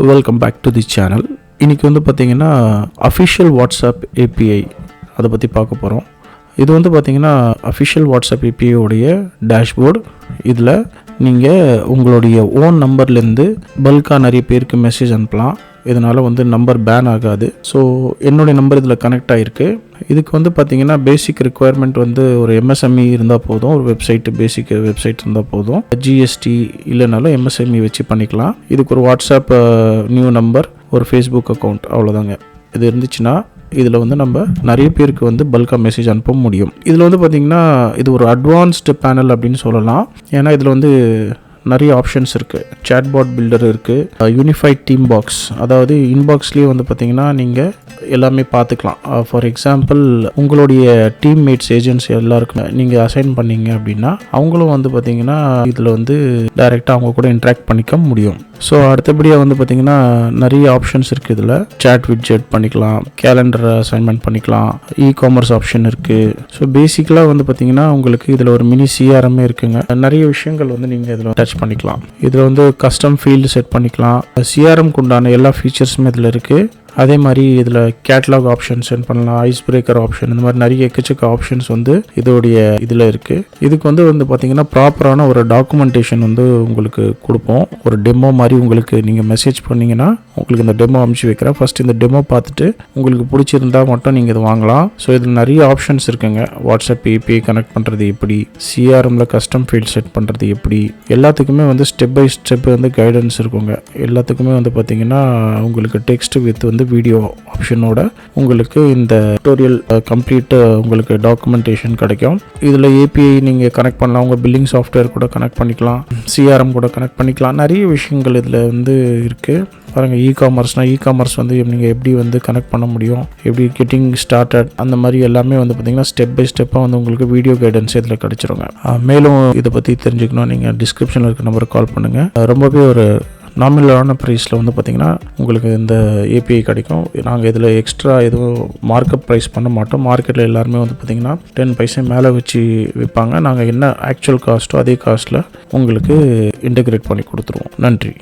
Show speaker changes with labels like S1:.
S1: Welcome back to the channel. இன்றைக்கி வந்து பார்த்திங்கன்னா அஃபிஷியல் வாட்ஸ்அப் ஏபிஐ அதை பற்றி பார்க்க போகிறோம். இது வந்து பார்த்திங்கன்னா அஃபிஷியல் வாட்ஸ்அப் ஏபிஐயோடைய டேஷ்போர்டு. இதில் நீங்கள் உங்களுடைய ஓன் நம்பர்லேருந்து பல்காக நிறைய பேருக்கு மெசேஜ் அனுப்பலாம். இதனால் வந்து நம்பர் பேன் ஆகாது. ஸோ என்னுடைய நம்பர் இதில் கனெக்ட் ஆகிருக்கு. இதுக்கு வந்து பார்த்திங்கன்னா பேசிக் ரெக்குயர்மெண்ட் வந்து ஒரு எம்எஸ்எம்இ இருந்தால் போதும். ஒரு பேசிக் வெப்சைட் இருந்தால் போதும். ஜிஎஸ்டி இல்லைனாலும் எம்எஸ்எம்இ வச்சு பண்ணிக்கலாம். இதுக்கு ஒரு வாட்ஸ்அப் நியூ நம்பர், ஒரு ஃபேஸ்புக் அக்கௌண்ட், அவ்வளோதாங்க. இது இருந்துச்சுன்னா இதில் வந்து நம்ம நிறைய பேருக்கு வந்து பல்காக மெசேஜ் அனுப்ப முடியும். இதில் வந்து பார்த்திங்கன்னா இது ஒரு அட்வான்ஸ்டு பேனல் அப்படின்னு சொல்லலாம். ஏன்னா இதில் வந்து நிறைய ஆப்ஷன்ஸ் இருக்குது. chatbot பில்டர் இருக்குது, யூனிஃபைட் டீம் பாக்ஸ், அதாவது இன்பாக்ஸ்லேயே வந்து பார்த்திங்கன்னா நீங்கள் எல்லாமே பார்த்துக்கலாம். ஃபார் எக்ஸாம்பிள் உங்களுடைய டீம்மேட்ஸ் ஏஜென்ட்ஸ் எல்லாருக்குமே நீங்கள் அசைன் பண்ணிங்க அப்படின்னா அவங்களும் வந்து பார்த்திங்கன்னா இதில் வந்து டைரெக்டாக அவங்க கூட இன்ட்ராக்ட் பண்ணிக்க முடியும். ஸோ அடுத்தபடியாக வந்து பார்த்திங்கன்னா நிறைய ஆப்ஷன்ஸ் இருக்குது. இதில் சேட் விட்ஜெட் பண்ணிக்கலாம், கேலண்டர் அசைன்மெண்ட் பண்ணிக்கலாம், இ-காமர்ஸ் ஆப்ஷன் இருக்குது. ஸோ பேசிக்கலாக வந்து பார்த்திங்கன்னா உங்களுக்கு இதில் ஒரு மினி சிஆர்எம்மே இருக்குங்க. நிறைய விஷயங்கள் வந்து நீங்கள் இதில் டச் பண்ணிக்கலாம். இதில் வந்து கஸ்டம் ஃபீல்டு செட் பண்ணிக்கலாம். சிஆர்எம்க்கு உண்டான எல்லா ஃபீச்சர்ஸுமே இதில் இருக்குது. அதே மாதிரி இதில் கேட்லாக் ஆப்ஷன் சென்ட் பண்ணலாம், ஐஸ் பிரேக்கர் ஆப்ஷன், இந்த மாதிரி நிறைய எக்கச்சக்க ஆப்ஷன்ஸ் வந்து இதோடைய இதில் இருக்குது. இதுக்கு வந்து பார்த்திங்கன்னா ப்ராப்பரான ஒரு டாக்குமெண்டேஷன் வந்து உங்களுக்கு கொடுப்போம். ஒரு டெமோ மாதிரி உங்களுக்கு நீங்கள் மெசேஜ் பண்ணிங்கன்னா உங்களுக்கு இந்த டெமோ அனுப்பிச்சி வைக்கிறேன். ஃபஸ்ட் இந்த டெமோ பார்த்துட்டு உங்களுக்கு பிடிச்சிருந்தா மட்டும் நீங்கள் இது வாங்கலாம். ஸோ இதில் நிறைய ஆப்ஷன்ஸ் இருக்குங்க. வாட்ஸ்அப் ஏபிஐ கனெக்ட் பண்ணுறது எப்படி, சிஆர்எம்மில் கஸ்டம் ஃபீல்ட் செட் பண்ணுறது எப்படி, எல்லாத்துக்குமே வந்து ஸ்டெப் பை ஸ்டெப் வந்து கைடன்ஸ் இருக்குங்க. எல்லாத்துக்குமே வந்து பார்த்திங்கன்னா உங்களுக்கு டெக்ஸ்ட் வித் வந்து வீடியோ ஆப்ஷனோட உங்களுக்கு இந்த டுட்டோரியல் கம்ப்ளீட் உங்களுக்கு டாக்குமெண்டேஷன் கிடைக்கும். இதில் ஏபிஐ நீங்கள் கனெக்ட் பண்ணலாம், உங்கள் பில்லிங் சாஃப்ட்வேர் கூட கனெக்ட் பண்ணிக்கலாம், சிஆர்எம் கூட கனெக்ட் பண்ணிக்கலாம். நிறைய விஷயங்கள் இதில் வந்து இருக்குது. பாருங்கள், இ-காமர்ஸ் வந்து நீங்கள் எப்படி வந்து கனெக்ட் பண்ண முடியும், எப்படி கெட்டிங் ஸ்டார்டட், அந்த மாதிரி எல்லாமே வந்து பார்த்திங்கன்னா ஸ்டெப் பை ஸ்டெப்பாக வந்து உங்களுக்கு வீடியோ கைடன்ஸ் இதில் கிடச்சிருங்க. மேலும் இதை பற்றி தெரிஞ்சுக்கணும் நீங்கள் டிஸ்கிரிப்ஷனில் இருக்க நம்பருக்கு கால் பண்ணுங்கள். ரொம்பவே ஒரு நார்மலான ப்ரைஸில் வந்து பார்த்திங்கன்னா உங்களுக்கு இந்த ஏபிஐ கிடைக்கும். நாங்கள் இதில் எக்ஸ்ட்ரா எதுவும் மார்க்கப் ப்ரைஸ் பண்ண மாட்டோம். மார்க்கெட்டில் எல்லாருமே வந்து பார்த்திங்கன்னா 10 பைசா மேலே வச்சு விற்பாங்க. நாங்கள் என்ன ஆக்சுவல் காஸ்ட்டோ அதே காஸ்ட்டில் உங்களுக்கு இன்டெகிரேட் பண்ணி கொடுத்துருவோம். நன்றி.